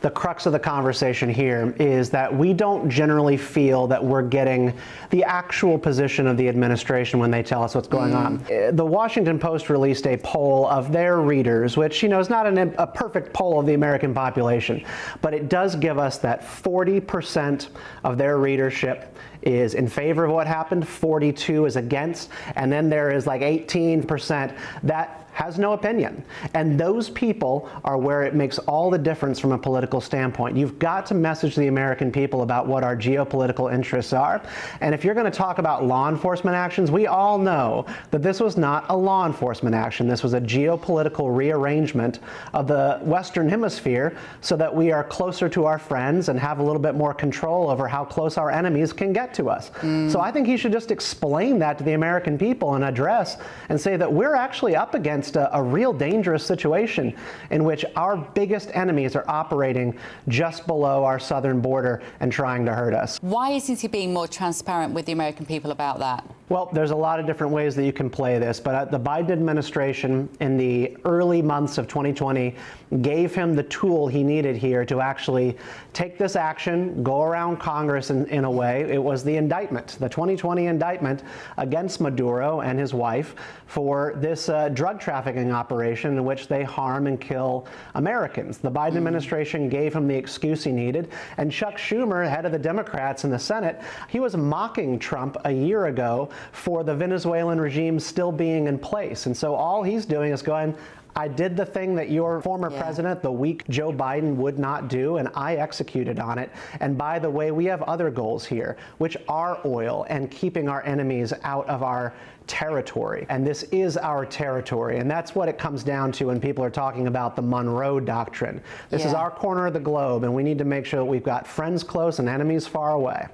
the crux of the conversation here is that we don't generally feel that we're getting the actual position of the administration when they tell us what's going on. The Washington Post released a poll of their readers, which, is not a perfect poll of the American population, but it does give us that 40% of their readership is in favor of what happened, 42 is against, and then there is like 18% that has no opinion. And those people are where it makes all the difference from a political standpoint. You've got to message the American people about what our geopolitical interests are. And if you're going to talk about law enforcement actions, we all know that this was not a law enforcement action. This was a geopolitical rearrangement of the Western Hemisphere so that we are closer to our friends and have a little bit more control over how close our enemies can get to us. So I think he should just explain that to the American people and address and say that we're actually up against a real dangerous situation in which our biggest enemies are operating just below our southern border and trying to hurt us. Why isn't he being more transparent with the American people about that? Well, there's a lot of different ways that you can play this, but the Biden administration in the early months of 2020 gave him the tool he needed here to actually take this action, go around Congress in a way. It was the indictment, the 2020 indictment against Maduro and his wife for this drug trafficking operation in which they harm and kill Americans. The Biden administration gave him the excuse he needed, and Chuck Schumer, head of the Democrats in the Senate, he was mocking Trump a year ago for the Venezuelan regime still being in place. And so all he's doing is going, I did the thing that your former president, the weak Joe Biden, would not do, and I executed on it. And by the way, we have other goals here, which are oil and keeping our enemies out of our territory. And this is our territory. And that's what it comes down to when people are talking about the Monroe Doctrine. This is our corner of the globe, and we need to make sure that we've got friends close and enemies far away.